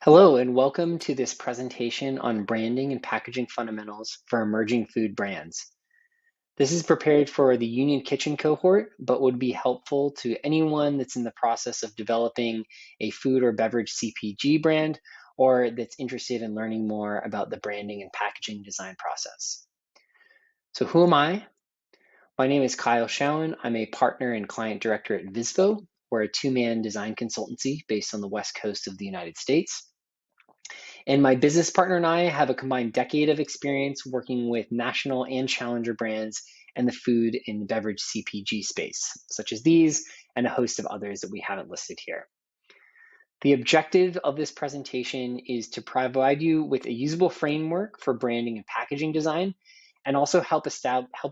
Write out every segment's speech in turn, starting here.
Hello, and welcome to this presentation on branding and packaging fundamentals for emerging food brands. This is prepared for the Union Kitchen cohort, but would be helpful to anyone that's in the process of developing a food or beverage CPG brand, or that's interested in learning more about the branding and packaging design process. So who am I? My name is Kyle Showen. I'm a partner and client director at Visvo. We're a two-man design consultancy based on the West Coast of the United States. And my business partner and I have a combined decade of experience working with national and challenger brands in the food and beverage CPG space, such as these and a host of others that we haven't listed here. The objective of this presentation is to provide you with a usable framework for branding and packaging design, and also help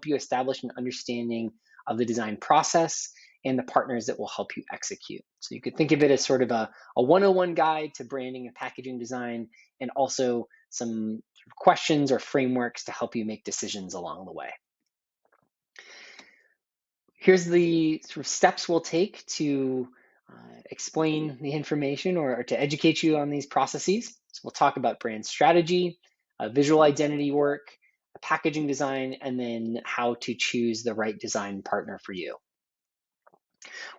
you establish an understanding of the design process and the partners that will help you execute. So you could think of it as sort of a 101 guide to branding and packaging design, and also some questions or frameworks to help you make decisions along the way. Here's the sort of steps we'll take to explain the information or to educate you on these processes. So we'll talk about brand strategy, visual identity work, packaging design, and then how to choose the right design partner for you.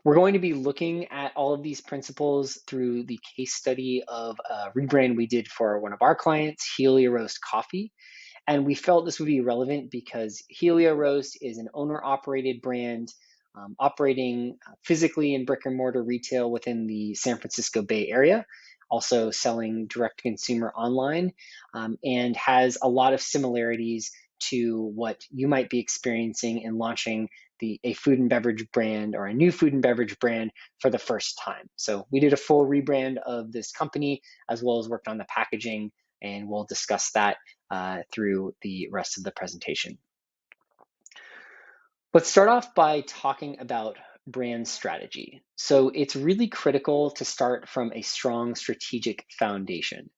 We're going to be looking at all of these principles through the case study of a rebrand we did for one of our clients, Helio Roast Coffee. And we felt this would be relevant because Helio Roast is an owner-operated brand operating physically in brick and mortar retail within the San Francisco Bay Area, also selling direct to consumer online, and has a lot of similarities to what you might be experiencing in launching a food and beverage brand or a new food and beverage brand for the first time. So we did a full rebrand of this company as well as worked on the packaging, and we'll discuss that through the rest of the presentation. Let's start off by talking about brand strategy. So it's really critical to start from a strong strategic foundation.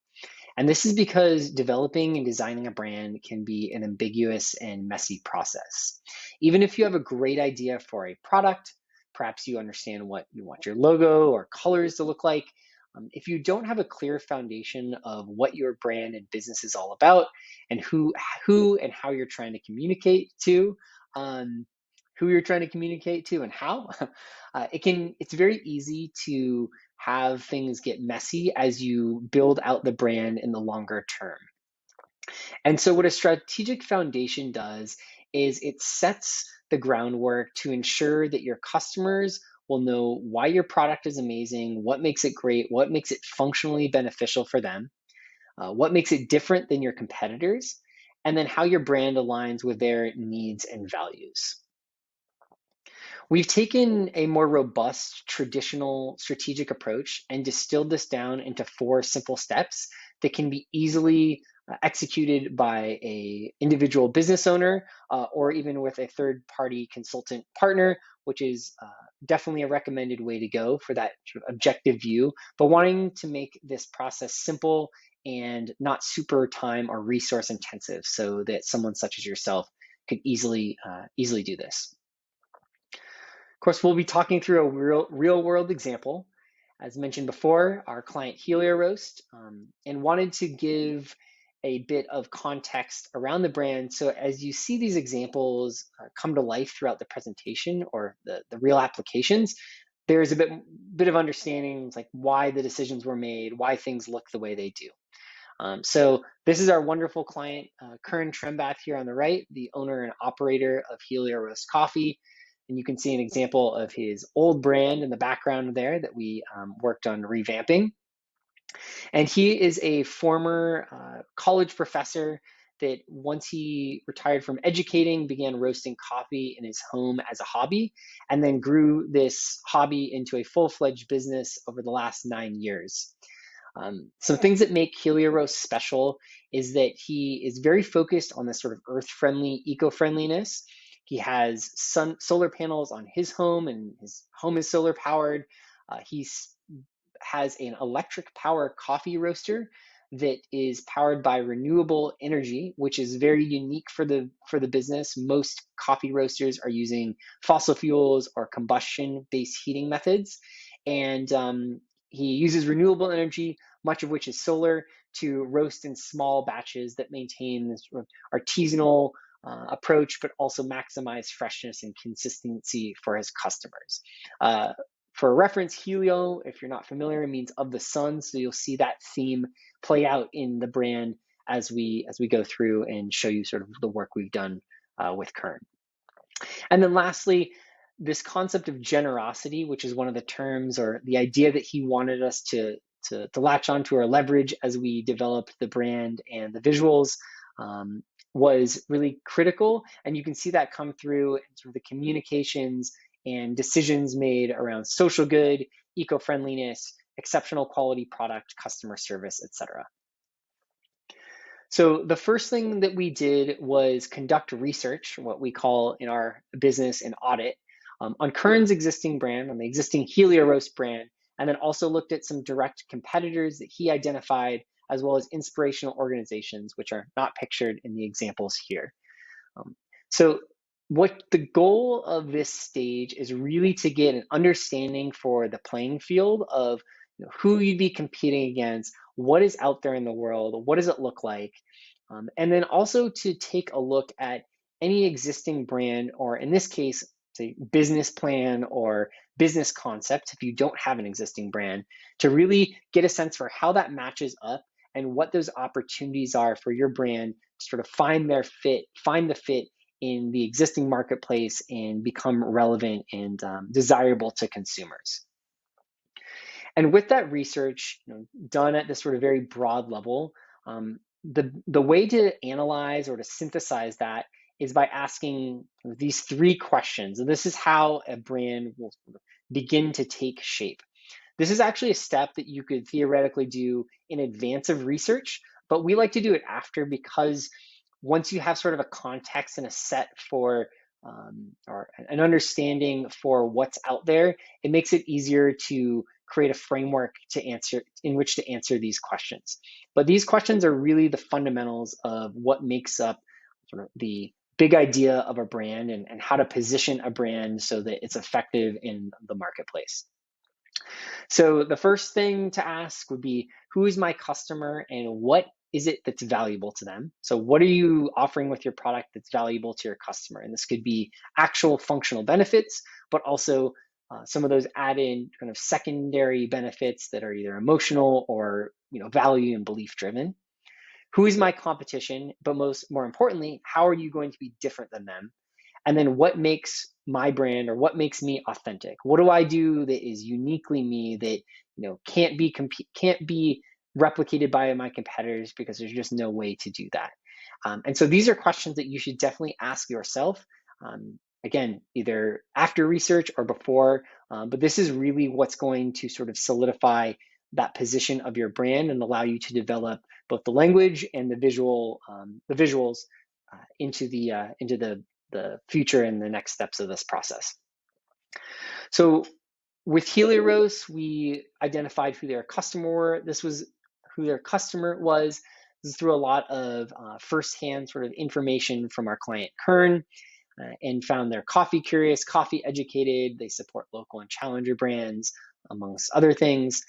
And this is because developing and designing a brand can be an ambiguous and messy process. Even if you have a great idea for a product, perhaps you understand what you want your logo or colors to look like. If you don't have a clear foundation of what your brand and business is all about and who and how you're trying to communicate to, and how, it's very easy to have things get messy as you build out the brand in the longer term. And so what a strategic foundation does is it sets the groundwork to ensure that your customers will know why your product is amazing, what makes it great, what makes it functionally beneficial for them, what makes it different than your competitors, and then how your brand aligns with their needs and values. We've taken a more robust traditional strategic approach and distilled this down into 4 simple steps that can be easily executed by a individual business owner or even with a third-party consultant partner, which is definitely a recommended way to go for that sort of objective view, but wanting to make this process simple and not super time or resource intensive so that someone such as yourself could easily do this. Of course, we'll be talking through a real world example. As mentioned before, our client Helio Roast, and wanted to give a bit of context around the brand. So as you see these examples come to life throughout the presentation or the real applications, there's a bit of understanding like why the decisions were made, why things look the way they do. So this is our wonderful client, Kern Trembath here on the right, the owner and operator of Helio Roast Coffee. And you can see an example of his old brand in the background there that we worked on revamping. And he is a former college professor that once he retired from educating, began roasting coffee in his home as a hobby, and then grew this hobby into a full-fledged business over the last 9 years. Some things that make Helio Roast special is that he is very focused on this sort of earth-friendly, eco-friendliness. He has solar panels on his home, and his home is solar powered. He has an electric power coffee roaster that is powered by renewable energy, which is very unique for the business. Most coffee roasters are using fossil fuels or combustion-based heating methods, and he uses renewable energy much of which is solar, to roast in small batches that maintain this sort of artisanal approach, but also maximize freshness and consistency for his customers. Uh, for reference, helio, if you're not familiar, means of the sun. So you'll see that theme play out in the brand as we go through and show you sort of the work we've done with Kern. And then lastly, this concept of generosity, which is one of the terms or the idea that he wanted us to latch onto or leverage as we developed the brand and the visuals, was really critical. And you can see that come through in sort of the communications and decisions made around social good, eco-friendliness, exceptional quality product, customer service, etc. So the first thing that we did was conduct research, what we call in our business an audit, on Kern's existing brand, on the existing Helio Roast brand, and then also looked at some direct competitors that he identified, as well as inspirational organizations, which are not pictured in the examples here. So what the goal of this stage is really to get an understanding for the playing field of who you'd be competing against, what is out there in the world, what does it look like, and then also to take a look at any existing brand, or in this case, say business plan or business concept, if you don't have an existing brand, to really get a sense for how that matches up and what those opportunities are for your brand to sort of find the fit in the existing marketplace and become relevant and desirable to consumers. And with that research done at this sort of very broad level, the way to analyze or to synthesize that is by asking these three questions. And this is how a brand will begin to take shape. This is actually a step that you could theoretically do in advance of research, but we like to do it after, because once you have sort of a context and a set for or an understanding for what's out there, it makes it easier to create a framework in which to answer these questions. But these questions are really the fundamentals of what makes up sort of the big idea of a brand and how to position a brand so that it's effective in the marketplace. So the first thing to ask would be, who is my customer and what is it that's valuable to them? So what are you offering with your product that's valuable to your customer? And this could be actual functional benefits, but also some of those added kind of secondary benefits that are either emotional or value and belief driven. Who is my competition? But more importantly, how are you going to be different than them? And then what makes my brand or what makes me authentic? What do I do that is uniquely me that can't be replicated by my competitors, because there's just no way to do that. And so these are questions that you should definitely ask yourself. Again, either after research or before, but this is really what's going to sort of solidify that position of your brand and allow you to develop both the language and the visuals into the future and the next steps of this process. So with Helio Roast, we identified who their customer were. This was who their customer was. This is through a lot of firsthand sort of information from our client Kern, and found they're coffee curious, coffee educated. They support local and challenger brands, amongst other things.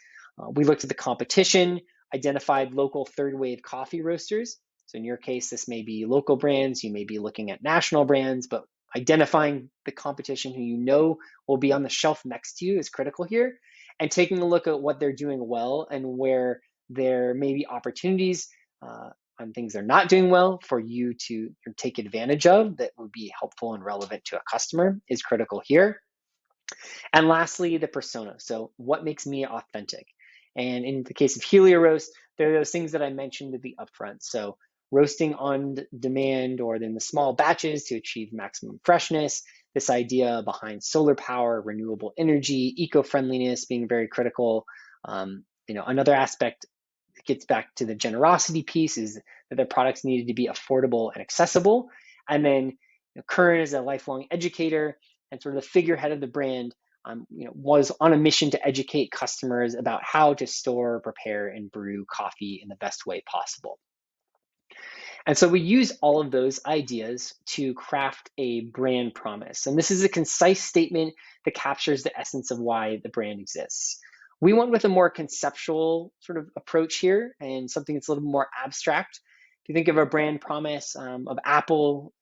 We looked at the competition, identified local third wave coffee roasters. So in your case, this may be local brands, you may be looking at national brands, but identifying the competition who will be on the shelf next to you is critical here, and taking a look at what they're doing well and where there may be opportunities on things they're not doing well for you to take advantage of that would be helpful and relevant to a customer is critical here. And lastly, the persona. So what makes me authentic? And in the case of Helio Roast, there are those things that I mentioned at the upfront. So roasting on demand or in the small batches to achieve maximum freshness, this idea behind solar power, renewable energy, eco-friendliness being very critical. Another aspect that gets back to the generosity piece is that the products needed to be affordable and accessible. And then Kern is a lifelong educator and sort of the figurehead of the brand, was on a mission to educate customers about how to store, prepare, and brew coffee in the best way possible. And so we use all of those ideas to craft a brand promise. And this is a concise statement that captures the essence of why the brand exists. We went with a more conceptual sort of approach here and something that's a little more abstract. If you think of a brand promise of Apple,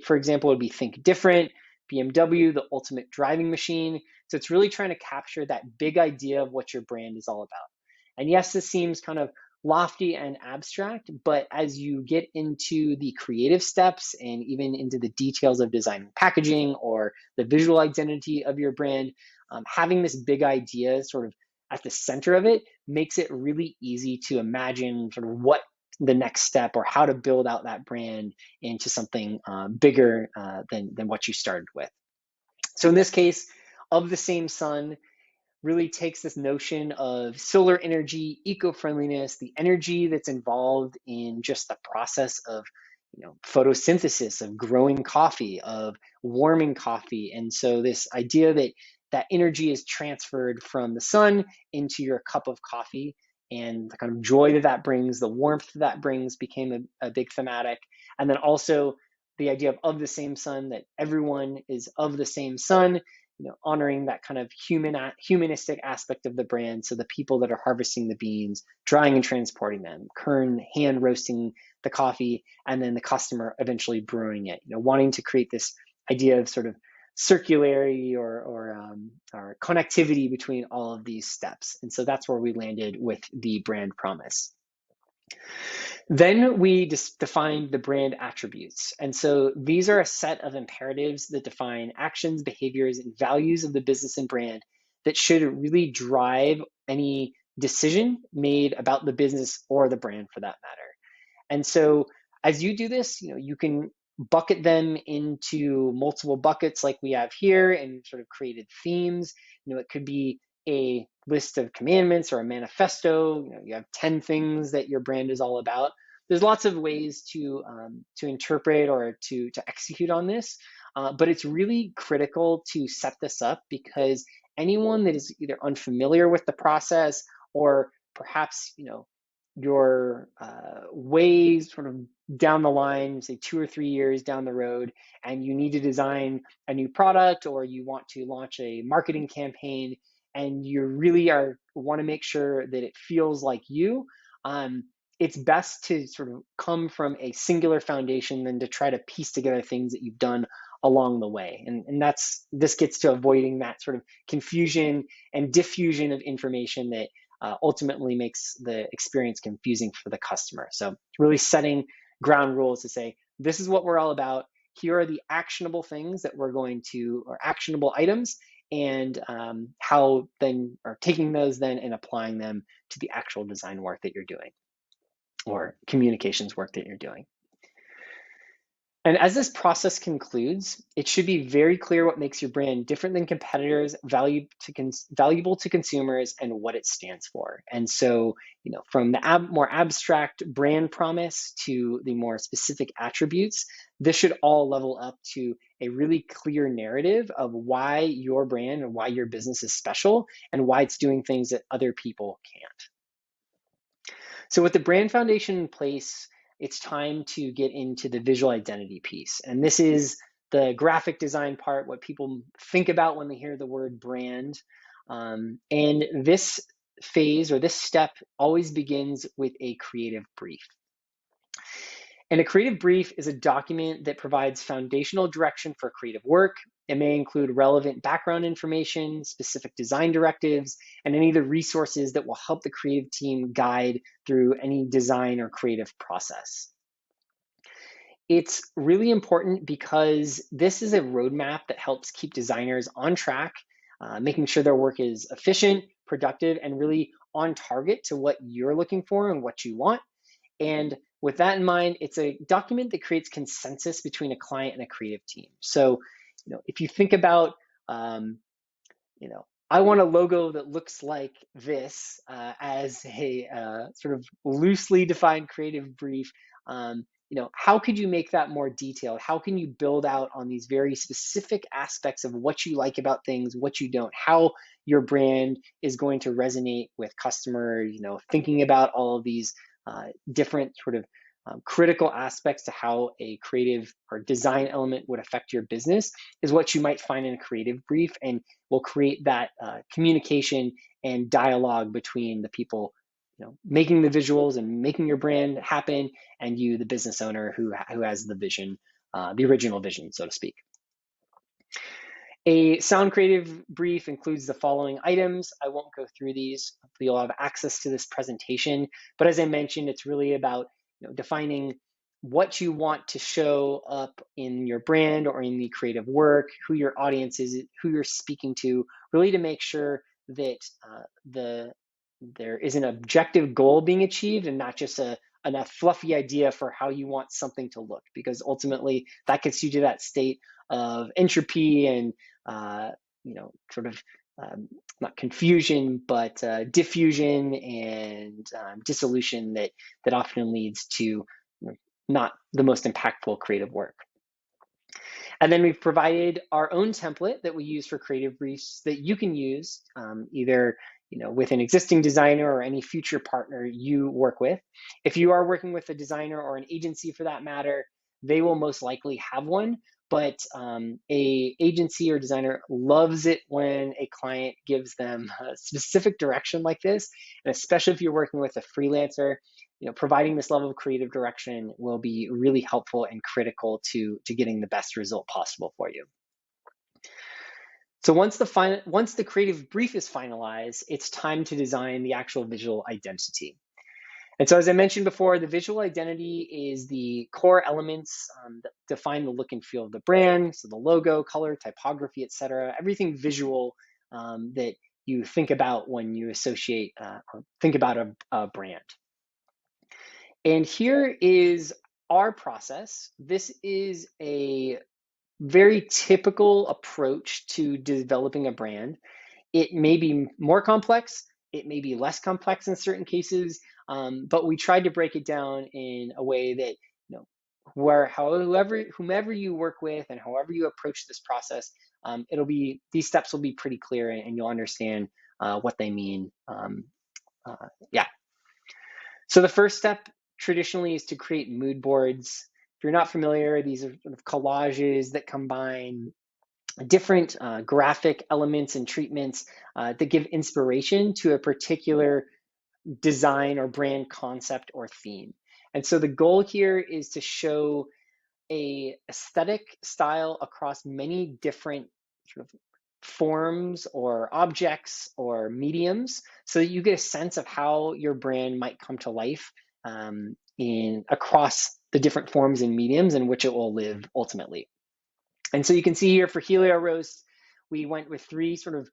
for example, would be think different, BMW, the ultimate driving machine. So it's really trying to capture that big idea of what your brand is all about. And yes, this seems kind of lofty and abstract, but as you get into the creative steps and even into the details of designing packaging or the visual identity of your brand, having this big idea sort of at the center of it makes it really easy to imagine sort of what the next step or how to build out that brand into something bigger than what you started with. So in this case, of the same sun really takes this notion of solar energy, eco-friendliness, the energy that's involved in just the process of photosynthesis, of growing coffee, of warming coffee. And so this idea that that energy is transferred from the sun into your cup of coffee, and the kind of joy that that brings, the warmth that brings became a big thematic. And then also the idea of the same sun, that everyone is of the same sun, honoring that kind of humanistic aspect of the brand. So the people that are harvesting the beans, drying and transporting them, Kern hand roasting the coffee, and then the customer eventually brewing it. Wanting to create this idea of sort of circularity or connectivity between all of these steps. And so that's where we landed with the brand promise. Then we defined the brand attributes. And so these are a set of imperatives that define actions, behaviors, and values of the business and brand that should really drive any decision made about the business or the brand for that matter. And so as you do this, you can bucket them into multiple buckets like we have here and sort of created themes. It could be a list of commandments or a manifesto. You have 10 things that your brand is all about. There's lots of ways to interpret or to execute on this, but it's really critical to set this up because anyone that is either unfamiliar with the process or perhaps your way sort of down the line, say 2 or 3 years down the road, and you need to design a new product or you want to launch a marketing campaign, and you really want to make sure that it feels like you, it's best to sort of come from a singular foundation than to try to piece together things that you've done along the way. And this gets to avoiding that sort of confusion and diffusion of information that ultimately makes the experience confusing for the customer. So really setting ground rules to say, this is what we're all about. Here are the actionable things that we're going to, or actionable items, and how then, or taking those then and applying them to the actual design work that you're doing or communications work that you're doing. And as this process concludes, it should be very clear what makes your brand different than competitors, valuable to consumers, and what it stands for. And so, from the more abstract brand promise to the more specific attributes, this should all level up to a really clear narrative of why your brand and why your business is special and why it's doing things that other people can't. So with the brand foundation in place, it's time to get into the visual identity piece. And this is the graphic design part, what people think about when they hear the word brand. And this phase or this step always begins with a creative brief. And a creative brief is a document that provides foundational direction for creative work. It may include relevant background information, specific design directives, and any of the resources that will help the creative team guide through any design or creative process. It's really important because this is a roadmap that helps keep designers on track, making sure their work is efficient, productive, and really on target to what you're looking for and what you want. And with that in mind, it's a document that creates consensus between a client and a creative team. So, if you think about, I want a logo that looks like this as a sort of loosely defined creative brief. How could you make that more detailed? How can you build out on these very specific aspects of what you like about things, what you don't, how your brand is going to resonate with customers, thinking about all of these different sort of critical aspects to how a creative or design element would affect your business is what you might find in a creative brief, and will create that communication and dialogue between the people, making the visuals and making your brand happen, and you, the business owner who has the vision, the original vision, so to speak. A sound creative brief includes the following items. I won't go through these. Hopefully you'll have access to this presentation. But as I mentioned, it's really about defining what you want to show up in your brand or in the creative work, who your audience is, who you're speaking to, really to make sure that there is an objective goal being achieved and not just a fluffy idea for how you want something to look, because ultimately that gets you to that state of entropy and sort of not confusion, but diffusion and dissolution that often leads to not the most impactful creative work. And then we've provided our own template that we use for creative briefs that you can use either with an existing designer or any future partner you work with. If you are working with a designer or an agency for that matter, they will most likely have one. But a agency or designer loves it when a client gives them a specific direction like this, and especially if you're working with a freelancer, providing this level of creative direction will be really helpful and critical to getting the best result possible for you. So once the creative brief is finalized, it's time to design the actual visual identity. And so as I mentioned before, the visual identity is the core elements that define the look and feel of the brand. So the logo, color, typography, etc. Everything visual that you think about when you associate or think about a brand. And here is our process. This is a very typical approach to developing a brand. It may be more complex, it may be less complex in certain cases, but we tried to break it down in a way that, whomever you work with and however you approach this process, these steps will be pretty clear and you'll understand what they mean. So the first step traditionally is to create mood boards. If you're not familiar, these are sort of collages that combine different graphic elements and treatments that give inspiration to a particular design or brand concept or theme. And so the goal here is to show a aesthetic style across many different sort of forms or objects or mediums, so that you get a sense of how your brand might come to life across the different forms and mediums in which it will live ultimately. And so you can see here for Helio Roast, we went with three sort of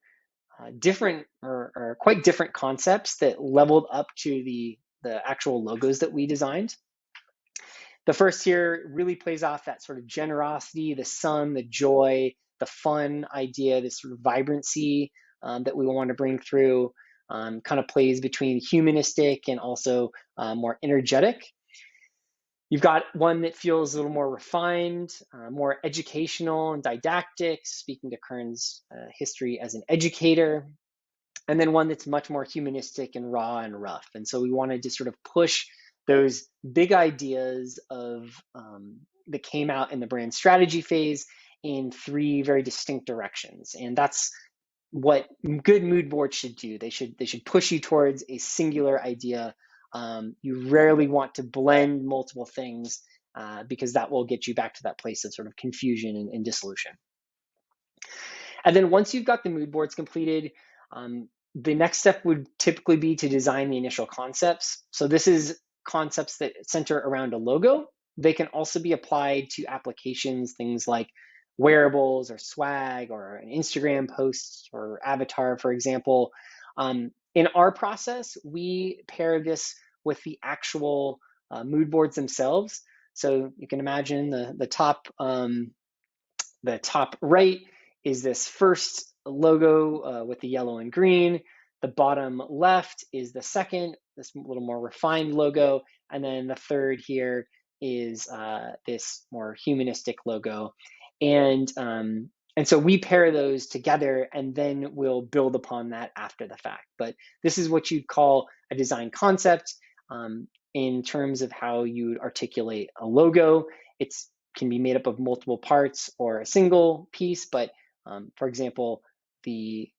different or quite different concepts that leveled up to the actual logos that we designed. The first here really plays off that sort of generosity, the sun, the joy, the fun idea, this sort of vibrancy that we want to bring through, kind of plays between humanistic and also more energetic. You've got one that feels a little more refined, more educational and didactic, speaking to Kern's history as an educator, and then one that's much more humanistic and raw and rough. And so we wanted to sort of push those big ideas that came out in the brand strategy phase in three very distinct directions. And that's what good mood boards should do. They should push you towards a singular idea. You rarely want to blend multiple things because that will get you back to that place of sort of confusion and dissolution. And then once you've got the mood boards completed, the next step would typically be to design the initial concepts. So this is concepts that center around a logo. They can also be applied to applications, things like wearables or swag or an Instagram post or avatar, for example. In our process, we pair this with the actual mood boards themselves. So you can imagine the top right is this first logo with the yellow and green. The bottom left is the second, this little more refined logo. And then the third here is this more humanistic logo. And so we pair those together and then we'll build upon that after the fact. But this is what you'd call a design concept in terms of how you articulate a logo. It can be made up of multiple parts or a single piece, but for example, the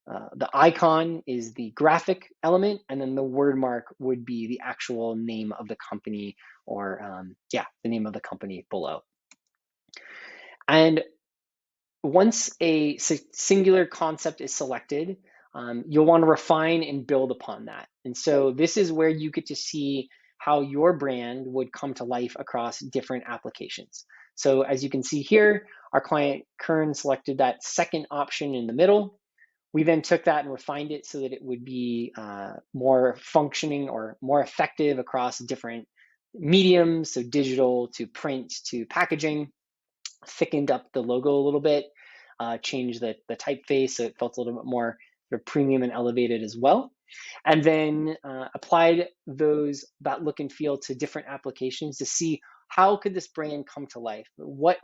icon is the graphic element, and then the word mark would be the actual name of the company, or the name of the company below. And once a singular concept is selected, you'll want to refine and build upon that. And so this is where you get to see how your brand would come to life across different applications. So as you can see here, our client Kern selected that second option in the middle. We then took that and refined it so that it would be more functioning or more effective across different mediums, so digital to print to packaging, thickened up the logo a little bit, changed the typeface so it felt a little bit more sort of premium and elevated as well. And then applied that look and feel to different applications to see how could this brand come to life. What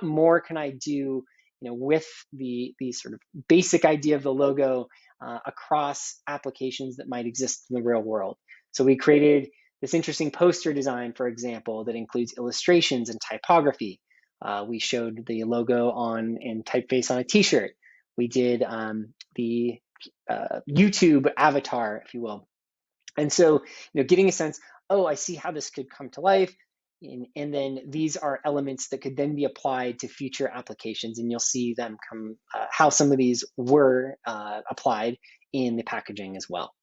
more can I do, with the sort of basic idea of the logo across applications that might exist in the real world. So we created this interesting poster design, for example, that includes illustrations and typography. We showed the logo and typeface on a T-shirt. We did the YouTube avatar, if you will. And so, getting a sense, I see how this could come to life. And then these are elements that could then be applied to future applications. And you'll see them how some of these were applied in the packaging as well.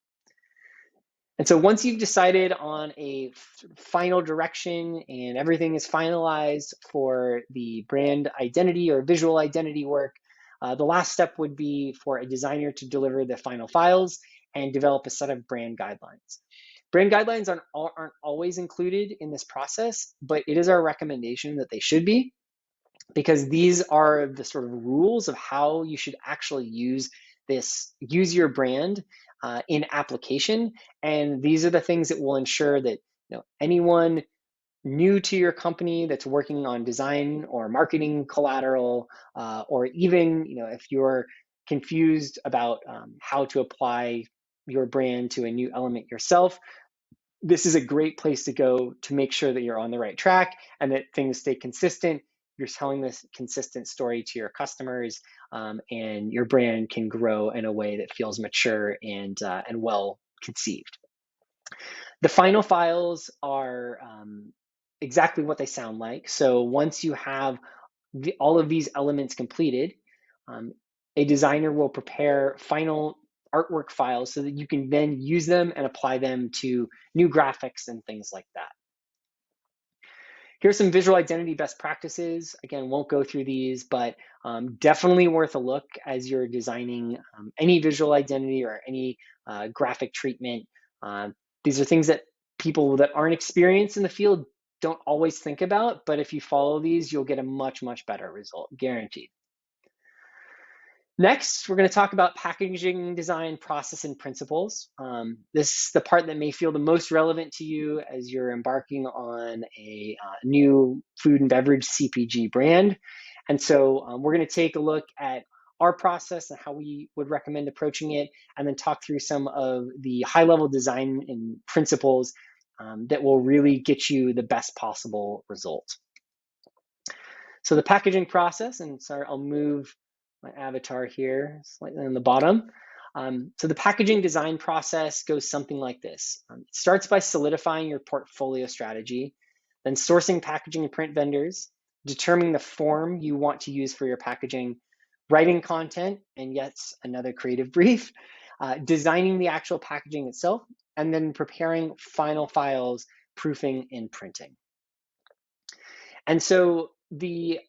And so once you've decided on a final direction and everything is finalized for the brand identity or visual identity work, the last step would be for a designer to deliver the final files and develop a set of brand guidelines. Brand guidelines aren't always included in this process, but it is our recommendation that they should be, because these are the sort of rules of how you should actually use your brand in application. And these are the things that will ensure that anyone new to your company that's working on design or marketing collateral, or even if you're confused about how to apply your brand to a new element yourself, this is a great place to go to make sure that you're on the right track and that things stay consistent. You're telling this consistent story to your customers, and your brand can grow in a way that feels mature and well conceived. The final files are exactly what they sound like. So once you have all of these elements completed, a designer will prepare final artwork files so that you can then use them and apply them to new graphics and things like that. Here's some visual identity best practices. Again, won't go through these, but definitely worth a look as you're designing any visual identity or any graphic treatment. These are things that people that aren't experienced in the field don't always think about, but if you follow these, you'll get a much, much better result, guaranteed. Next, we're going to talk about packaging design process and principles. This is the part that may feel the most relevant to you as you're embarking on a new food and beverage CPG brand. And so we're going to take a look at our process and how we would recommend approaching it, and then talk through some of the high-level design and principles that will really get you the best possible result. So the packaging process, and sorry, I'll move my avatar here slightly on the bottom. So the packaging design process goes something like this. It starts by solidifying your portfolio strategy, then sourcing packaging and print vendors, determining the form you want to use for your packaging, writing content, and yes, another creative brief, designing the actual packaging itself, and then preparing final files, proofing, and printing. And so the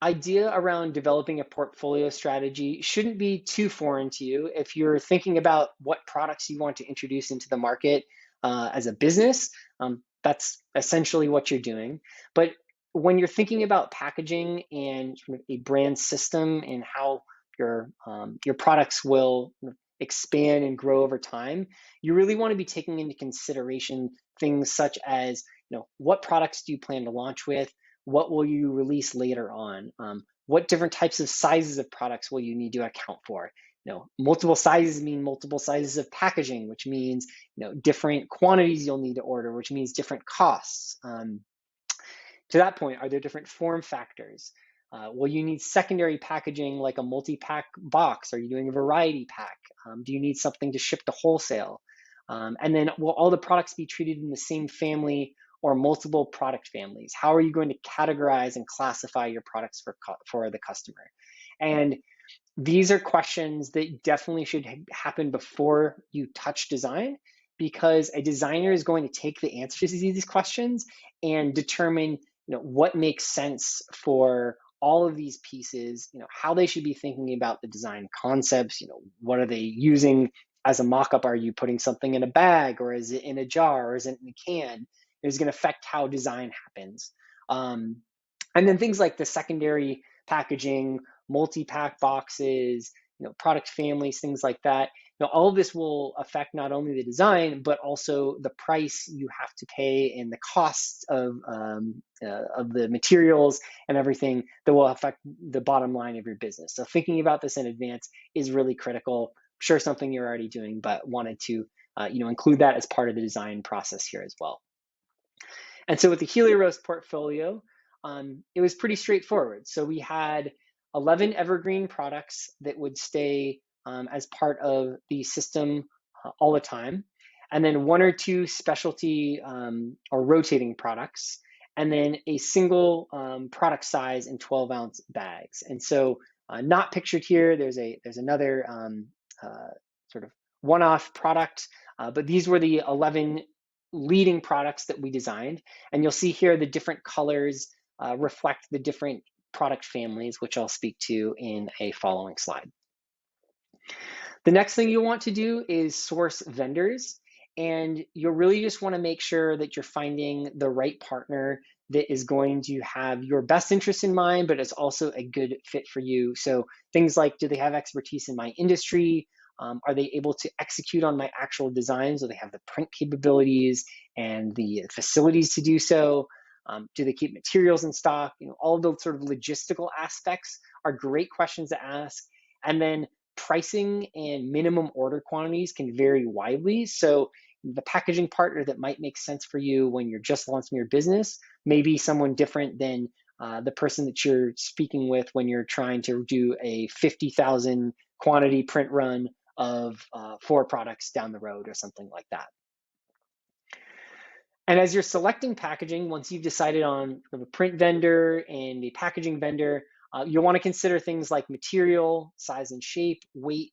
idea around developing a portfolio strategy shouldn't be too foreign to you if you're thinking about what products you want to introduce into the market as a business. That's essentially what you're doing. But when you're thinking about packaging and sort of a brand system and how your products will expand and grow over time, you really want to be taking into consideration things such as, what products do you plan to launch with? What will you release later on? What different types of sizes of products will you need to account for? Multiple sizes mean multiple sizes of packaging, which means different quantities you'll need to order, which means different costs. To that point, are there different form factors? Well, you need secondary packaging like a multi-pack box? Are you doing a variety pack? Do you need something to ship to wholesale? And then will all the products be treated in the same family or multiple product families? How are you going to categorize and classify your products for the customer? And these are questions that definitely should happen before you touch design, because a designer is going to take the answers to these questions and determine, what makes sense for all of these pieces, how they should be thinking about the design concepts, what are they using as a mock-up? Are you putting something in a bag, or is it in a jar, or is it in a can? It's going to affect how design happens. And then things like the secondary packaging, multi-pack boxes, product families, things like that. All of this will affect not only the design, but also the price you have to pay and the cost of the materials and everything that will affect the bottom line of your business. So thinking about this in advance is really critical. I'm sure something you're already doing, but wanted to include that as part of the design process here as well. And so with the Helios portfolio, it was pretty straightforward. So we had 11 evergreen products that would stay as part of the system all the time, and then 1 or 2 specialty or rotating products, and then a single product size in 12-ounce bags. And so not pictured here, there's another sort of one-off product, but these were the 11 leading products that we designed. And you'll see here the different colors reflect the different product families, which I'll speak to in a following slide. The next thing you'll want to do is source vendors. And you'll really just want to make sure that you're finding the right partner that is going to have your best interest in mind, but it's also a good fit for you. So things like, do they have expertise in my industry? Are they able to execute on my actual designs? Do they have the print capabilities and the facilities to do so? Do they keep materials in stock? All those sort of logistical aspects are great questions to ask. And then pricing and minimum order quantities can vary widely. So the packaging partner that might make sense for you when you're just launching your business may be someone different than the person that you're speaking with when you're trying to do a 50,000 quantity print run of 4 products down the road or something like that. And as you're selecting packaging, once you've decided on a print vendor and a packaging vendor, you'll want to consider things like material, size and shape, weight.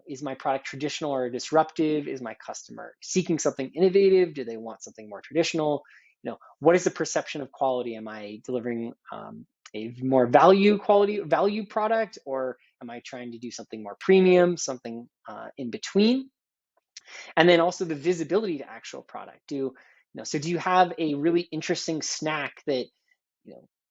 Is my product traditional or disruptive? Is my customer seeking something innovative? Do they want something more traditional? What is the perception of quality? Am I delivering a more value product, or am I trying to do something more premium, something in between? And then also the visibility to actual product. Do you have a really interesting snack that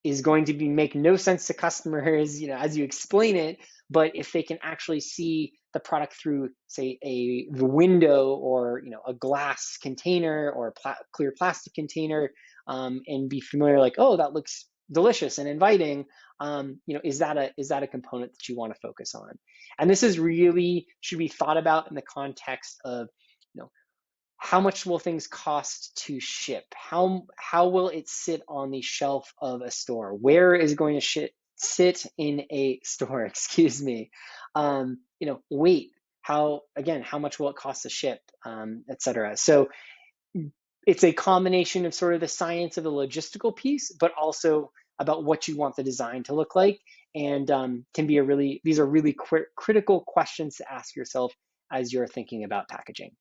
is going to make no sense to customers, as you explain it, but if they can actually see the product through, say, the window or a glass container or clear plastic container, and be familiar, like, oh, that looks delicious and inviting, is that a component that you want to focus on? And this is really should be thought about in the context of how much will things cost to ship? How will it sit on the shelf of a store? Where is it going to sit in a store? Excuse me. Weight. How much will it cost to ship, etc. So it's a combination of sort of the science of the logistical piece, but also about what you want the design to look like, and these are really critical questions to ask yourself as you're thinking about packaging.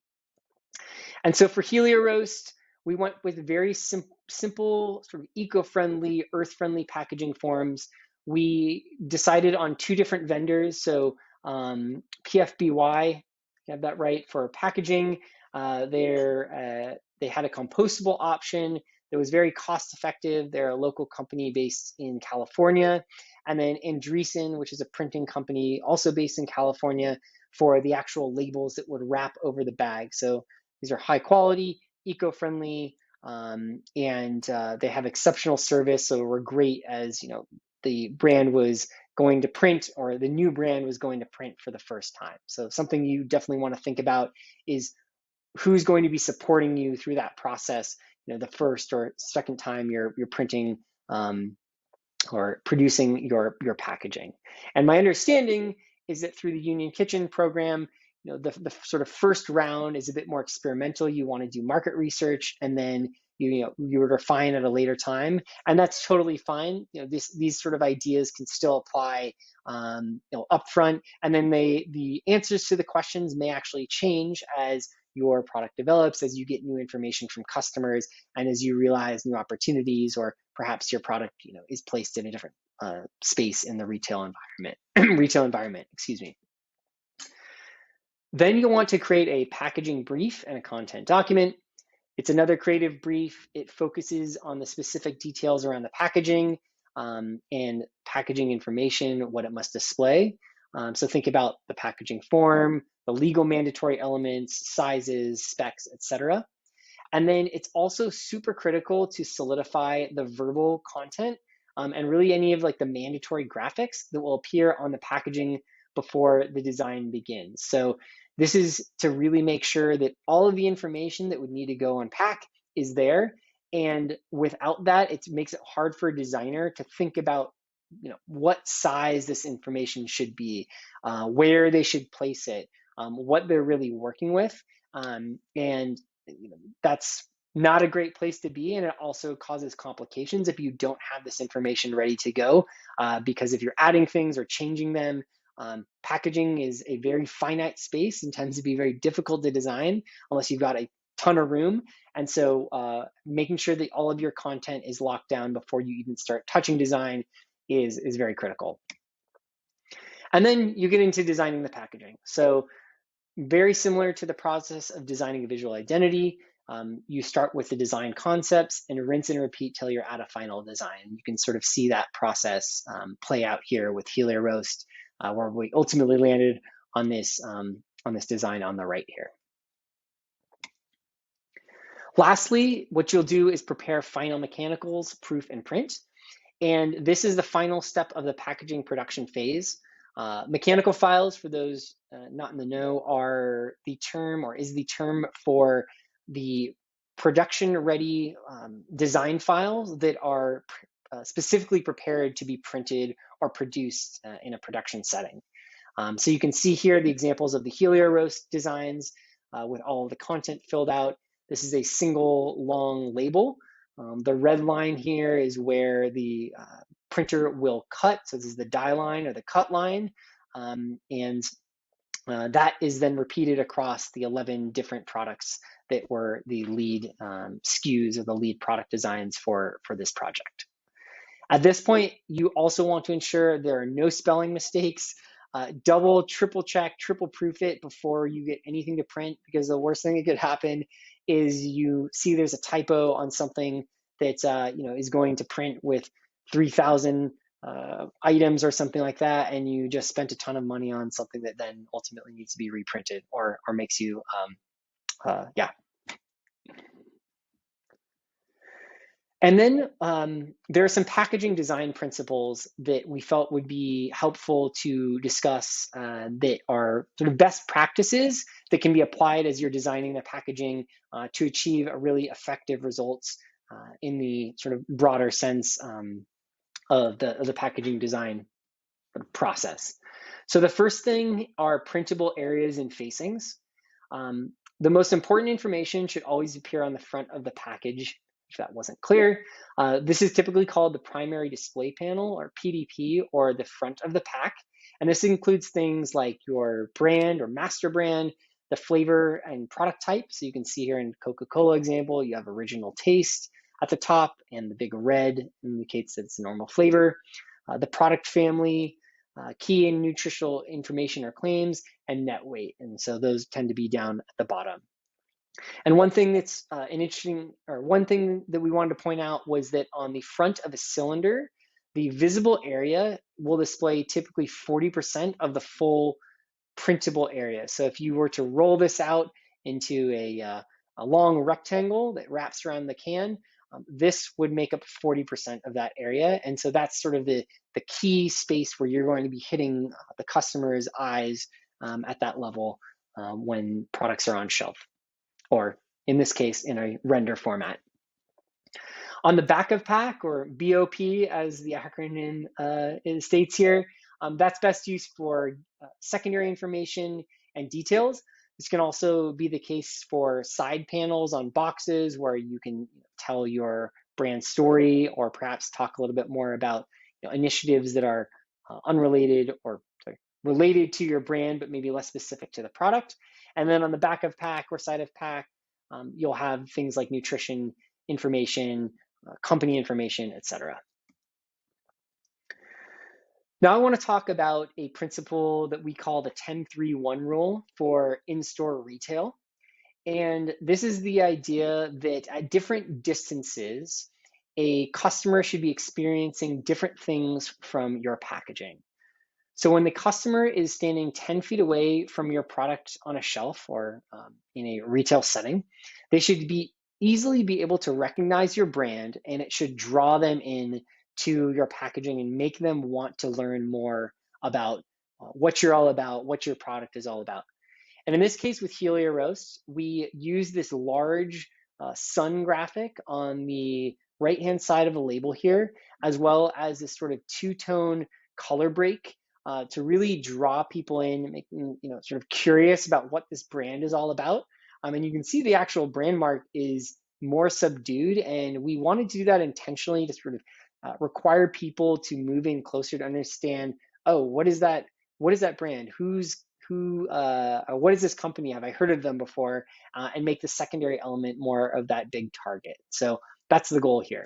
And so for Helio Roast, we went with very simple, sort of eco-friendly, earth-friendly packaging forms. We decided on 2 different vendors. So PFBY, you have that right, for packaging. They had a compostable option that was very cost-effective. They're a local company based in California. And then Andreessen, which is a printing company also based in California, for the actual labels that would wrap over the bag. So these are high quality, eco-friendly, and they have exceptional service. So we're great as the brand was going to print, or the new brand was going to print for the first time. So something you definitely want to think about is who's going to be supporting you through that process. The first or second time you're printing or producing your packaging. And my understanding is that through the Union Kitchen program, the sort of first round is a bit more experimental. You want to do market research, and then you refine at a later time, and that's totally fine. These sort of ideas can still apply upfront, and then the answers to the questions may actually change as your product develops, as you get new information from customers, and as you realize new opportunities, or perhaps your product is placed in a different space in the retail environment. Excuse me. Then you'll want to create a packaging brief and a content document. It's another creative brief. It focuses on the specific details around the packaging and packaging information, what it must display. So think about the packaging form, the legal mandatory elements, sizes, specs, etc. And then it's also super critical to solidify the verbal content and really any of like the mandatory graphics that will appear on the packaging before the design begins. So this is to really make sure that all of the information that would need to go on pack is there. And without that, it makes it hard for a designer to think about what size this information should be, where they should place it, what they're really working with. And that's not a great place to be, and it also causes complications if you don't have this information ready to go, because if you're adding things or changing them, packaging is a very finite space and tends to be very difficult to design unless you've got a ton of room. And so making sure that all of your content is locked down before you even start touching design is very critical. And then you get into designing the packaging. So very similar to the process of designing a visual identity, you start with the design concepts and rinse and repeat till you're at a final design. You can sort of see that process play out here with Helio Roast, where we ultimately landed on this design on the right here. Lastly, what you'll do is prepare final mechanicals, proof, and print. And this is the final step of the packaging production phase. Mechanical files, for those not in the know, are the term, or is the term for the production-ready design files that are specifically prepared to be printed or produced in a production setting. So you can see here the examples of the Helio Roast designs with all of the content filled out. This is a single long label. The red line here is where the printer will cut. So this is the die line or the cut line. That is then repeated across the 11 different products that were the lead SKUs or the lead product designs for this project. At this point, you also want to ensure there are no spelling mistakes. Double, triple check, triple proof it before you get anything to print, because the worst thing that could happen is you see there's a typo on something that is going to print with 3,000 items or something like that, and you just spent a ton of money on something that then ultimately needs to be reprinted or makes you And then there are some packaging design principles that we felt would be helpful to discuss that are sort of best practices that can be applied as you're designing the packaging to achieve a really effective results in the sort of broader sense of the packaging design process. So the first thing are printable areas and facings. The most important information should always appear on the front of the package, if that wasn't clear. This is typically called the primary display panel, or PDP, or the front of the pack. And this includes things like your brand or master brand, the flavor and product type. So you can see here in Coca-Cola example, you have original taste at the top, and the big red indicates that it's a normal flavor. The product family, key and nutritional information or claims, and net weight. And so those tend to be down at the bottom. And one thing that's one thing that we wanted to point out was that on the front of a cylinder, the visible area will display typically 40% of the full printable area. So if you were to roll this out into a long rectangle that wraps around the can, this would make up 40% of that area. And so that's sort of the key space where you're going to be hitting the customer's eyes at that level when products are on shelf, or in this case, in a render format. On the back of pack, or BOP as the acronym states here, that's best used for secondary information and details. This can also be the case for side panels on boxes where you can tell your brand story, or perhaps talk a little bit more about initiatives that are unrelated or related to your brand, but maybe less specific to the product. And then on the back of pack or side of pack, you'll have things like nutrition information, company information, etc. Now I want to talk about a principle that we call the 10-3-1 rule for in-store retail. And this is the idea that at different distances, a customer should be experiencing different things from your packaging. So when the customer is standing 10 feet away from your product on a shelf or in a retail setting, they should easily be able to recognize your brand, and it should draw them in to your packaging and make them want to learn more about what you're all about, what your product is all about. And in this case with Helia Roast, we use this large sun graphic on the right-hand side of the label here, as well as this sort of two-tone color break to really draw people in, make them sort of curious about what this brand is all about. And you can see the actual brand mark is more subdued, and we wanted to do that intentionally to sort of require people to move in closer to understand, oh, what is that? What is that brand? What is this company? Have I heard of them before? And make the secondary element more of that big target. So that's the goal here.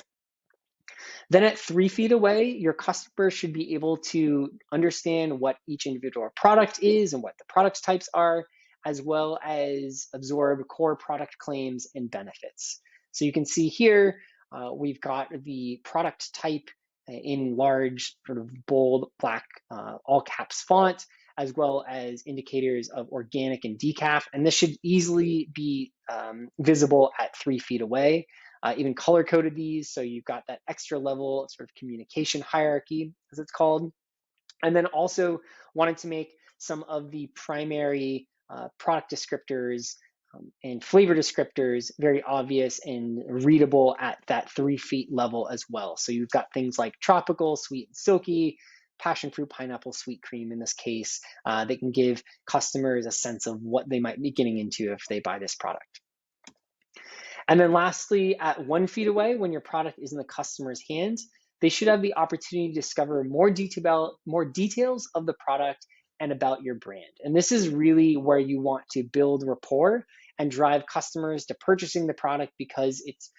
Then at 3 feet away, your customer should be able to understand what each individual product is and what the product types are, as well as absorb core product claims and benefits. So you can see here, we've got the product type in large, sort of bold, black, all caps font, as well as indicators of organic and decaf. And this should easily be visible at 3 feet away. Even color coded these, so you've got that extra level of sort of communication hierarchy, as it's called. And then also wanted to make some of the primary product descriptors and flavor descriptors very obvious and readable at that 3 feet level as well. So you've got things like tropical, sweet and silky, passion fruit, pineapple, sweet cream in this case, that can give customers a sense of what they might be getting into if they buy this product. And then lastly, at 1 feet away, when your product is in the customer's hands, they should have the opportunity to discover more details of the product and about your brand. And this is really where you want to build rapport and drive customers to purchasing the product, because it's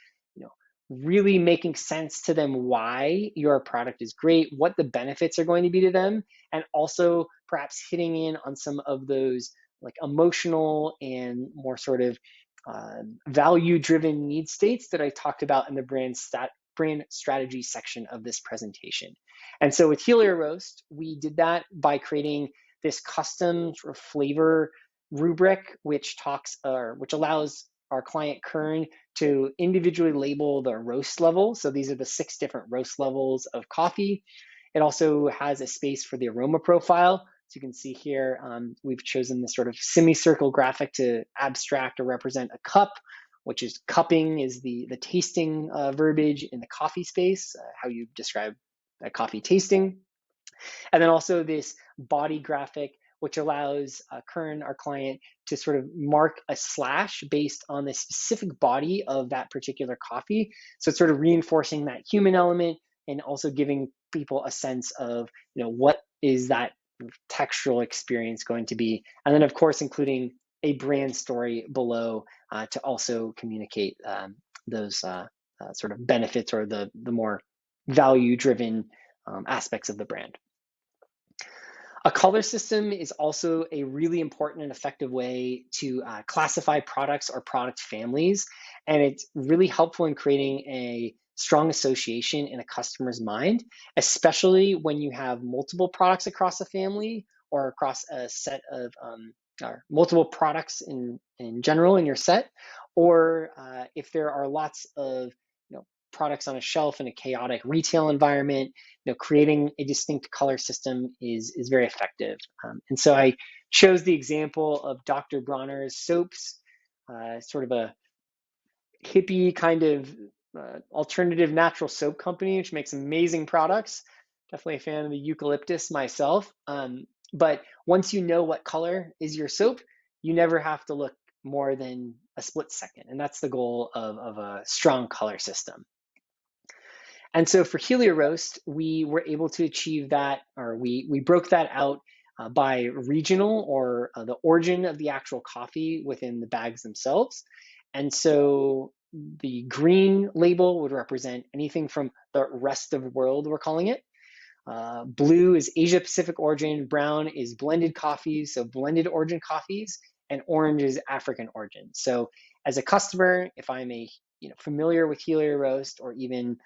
really making sense to them why your product is great, what the benefits are going to be to them, and also perhaps hitting in on some of those like emotional and more sort of value-driven need states that I talked about in the brand strategy section of this presentation. And so with Helia Roast, we did that by creating this custom sort of flavor rubric, which allows our client Kern to individually label the roast level. So these are the 6 different roast levels of coffee. It also has a space for the aroma profile. So you can see here, we've chosen this sort of semicircle graphic to abstract or represent a cup, which is cupping is the tasting verbiage in the coffee space, how you describe a coffee tasting. And then also this body graphic, which allows Kern, our client, to sort of mark a slash based on the specific body of that particular coffee. So it's sort of reinforcing that human element and also giving people a sense of, what is that textural experience going to be. And then of course, including a brand story below to also communicate those sort of benefits or the more value-driven aspects of the brand. A color system is also a really important and effective way to classify products or product families, and it's really helpful in creating a strong association in a customer's mind, especially when you have multiple products across a family or across a set of or multiple products in general in your set, or if there are lots of products on a shelf in a chaotic retail environment. Creating a distinct color system is very effective. And so I chose the example of Dr. Bronner's soaps, sort of a hippie kind of alternative natural soap company, which makes amazing products. Definitely a fan of the eucalyptus myself. But once you know what color is your soap, you never have to look more than a split second. And that's the goal of a strong color system. And so for Helio Roast, we were able to achieve that, or we broke that out by regional or the origin of the actual coffee within the bags themselves. And so the green label would represent anything from the rest of the world, we're calling it. Blue is Asia Pacific origin, brown is blended coffees, so blended origin coffees, and orange is African origin. So as a customer, if I'm a familiar with Helio Roast, or even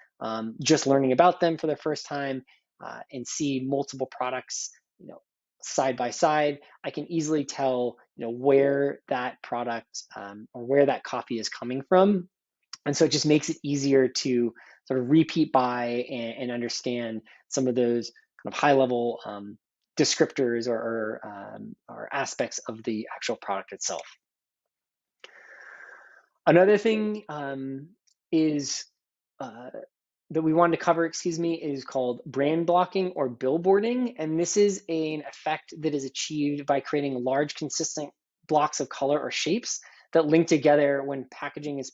just learning about them for the first time, and see multiple products, side by side, I can easily tell where that product or where that coffee is coming from. And so it just makes it easier to sort of repeat buy and understand some of those kind of high level descriptors or aspects of the actual product itself. Another thing is that we wanted to cover, is called brand blocking or billboarding. And this is an effect that is achieved by creating large consistent blocks of color or shapes that link together when packaging is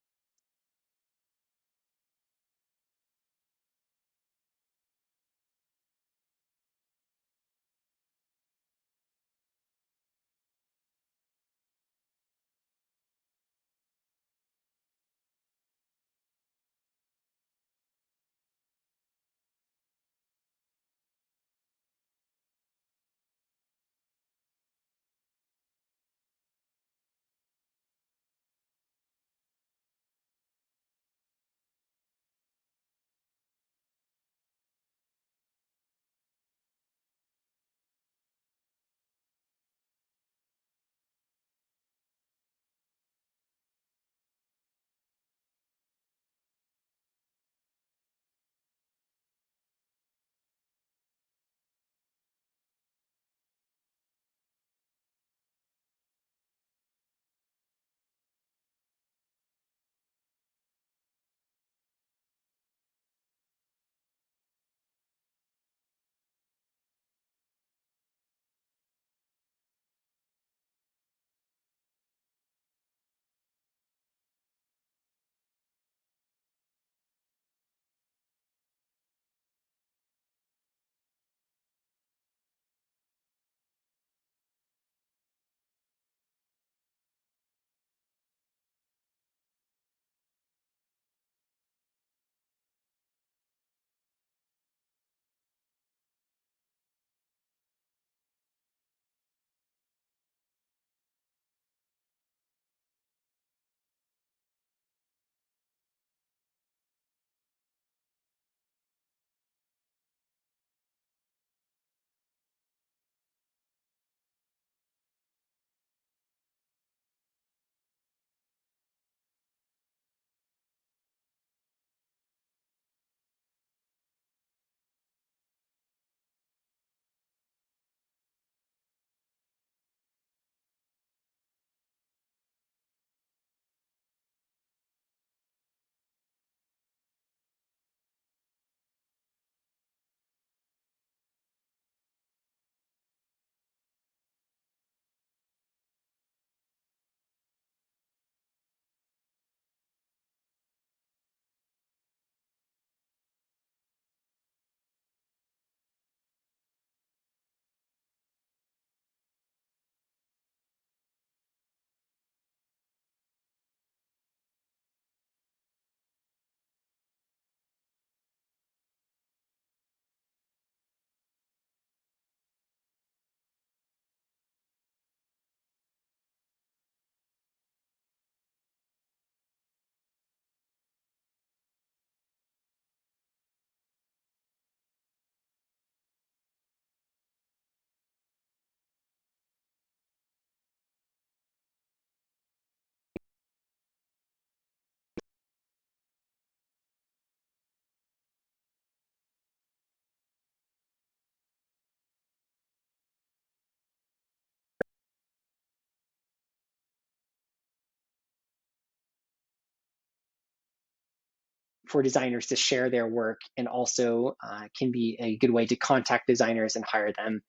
for designers to share their work, and also can be a good way to contact designers and hire them,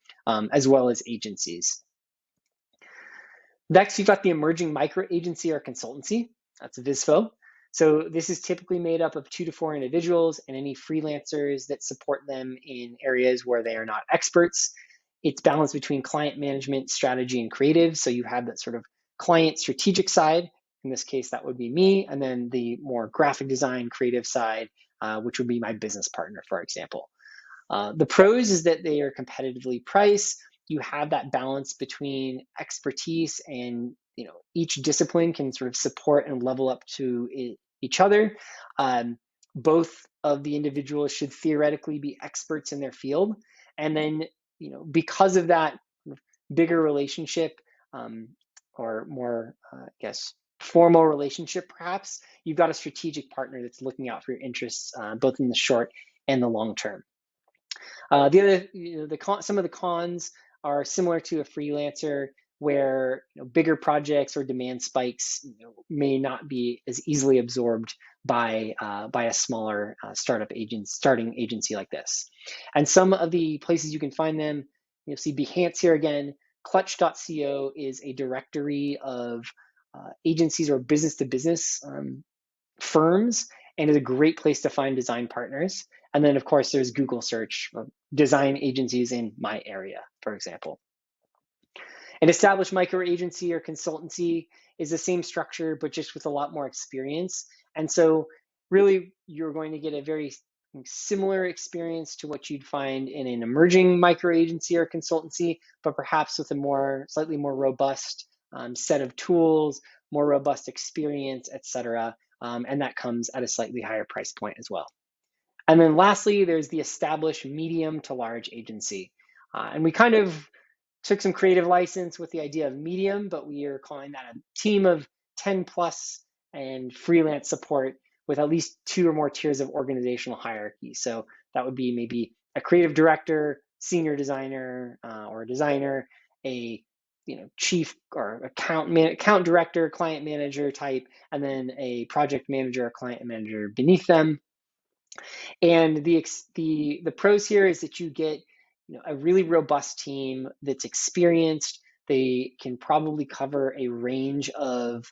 as well as agencies. Next, you've got the emerging micro agency or consultancy. That's a VISFO. So this is typically made up of 2 to 4 individuals and any freelancers that support them in areas where they are not experts. It's balanced between client management, strategy, and creative. So you have that sort of client strategic side. In this case, that would be me. And then the more graphic design, creative side, which would be my business partner, for example. The pros is that they are competitively priced. You have that balance between expertise, and each discipline can sort of support and level up to each other. Both of the individuals should theoretically be experts in their field, and then because of that bigger relationship, or more, I guess, formal relationship, perhaps you've got a strategic partner that's looking out for your interests, both in the short and the long term. The other, some of the cons are similar to a freelancer, where bigger projects or demand spikes may not be as easily absorbed by a smaller starting agency like this. And some of the places you can find them, you'll see Behance here again. Clutch.co is a directory of agencies or business to business firms, and is a great place to find design partners. And then, of course, there's Google search of design agencies in my area, for example. An established micro agency or consultancy is the same structure, but just with a lot more experience. And so really, you're going to get a very similar experience to what you'd find in an emerging micro agency or consultancy, but perhaps with a slightly more robust set of tools, more robust experience, etc. And that comes at a slightly higher price point as well. And then lastly, there's the established medium to large agency. And we kind of took some creative license with the idea of medium, but we are calling that a team of 10 plus and freelance support with at least 2 or more tiers of organizational hierarchy. So that would be maybe a creative director, senior designer, or a designer, a chief or account director, client manager type, and then a project manager or client manager beneath them. And the pros here is that you get a really robust team that's experienced. They can probably cover a range of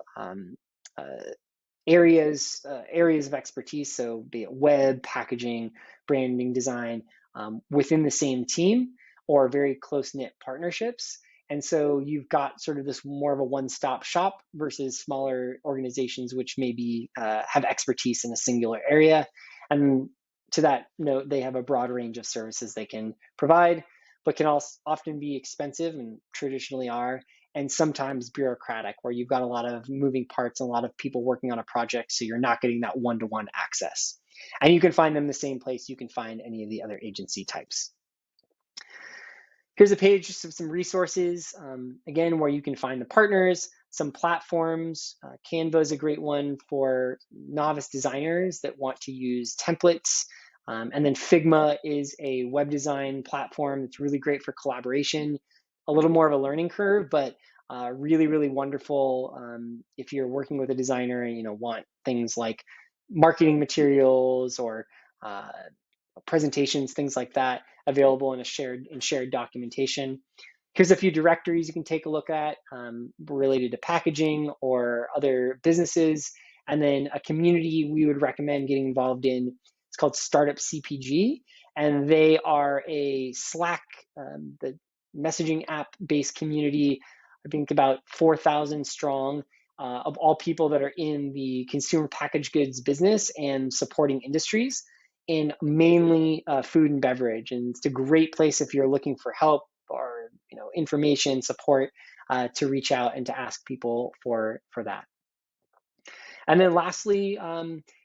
areas of expertise, so be it web, packaging, branding, design, within the same team, or very close-knit partnerships. And so you've got sort of this more of a one-stop shop versus smaller organizations which maybe have expertise in a singular area. And to that note, they have a broad range of services they can provide, but can also often be expensive, and traditionally are, and sometimes bureaucratic, where you've got a lot of moving parts and a lot of people working on a project, so you're not getting that one-to-one access. And you can find them the same place you can find any of the other agency types. Here's a page just of some resources, again, where you can find the partners, some platforms. Canva is a great one for novice designers that want to use templates. And then Figma is a web design platform that's really great for collaboration. A little more of a learning curve, but really, really wonderful if you're working with a designer and want things like marketing materials or presentations, things like that, available in shared documentation. Here's a few directories you can take a look at related to packaging or other businesses. And then a community we would recommend getting involved in. It's called Startup CPG, and they are a Slack, the messaging app-based community, I think about 4,000 strong, of all people that are in the consumer packaged goods business and supporting industries, in mainly food and beverage. And it's a great place if you're looking for help or information, support, to reach out and to ask people for that. And then lastly,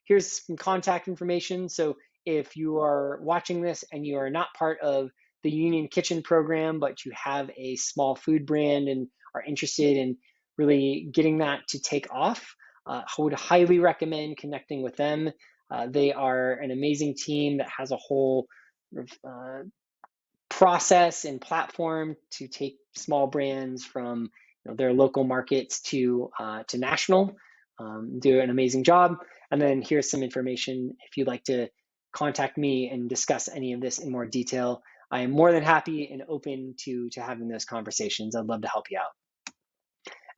here's some contact information. So if you are watching this and you are not part of the Union Kitchen program, but you have a small food brand and are interested in really getting that to take off, I would highly recommend connecting with them. They are an amazing team that has a whole process and platform to take small brands from their local markets to national. Do an amazing job. And then here's some information if you'd like to contact me and discuss any of this in more detail. I am more than happy and open to having those conversations. I'd love to help you out.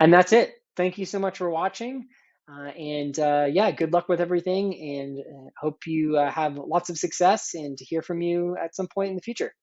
And that's it. Thank you so much for watching. Yeah, good luck with everything, and hope you have lots of success and to hear from you at some point in the future.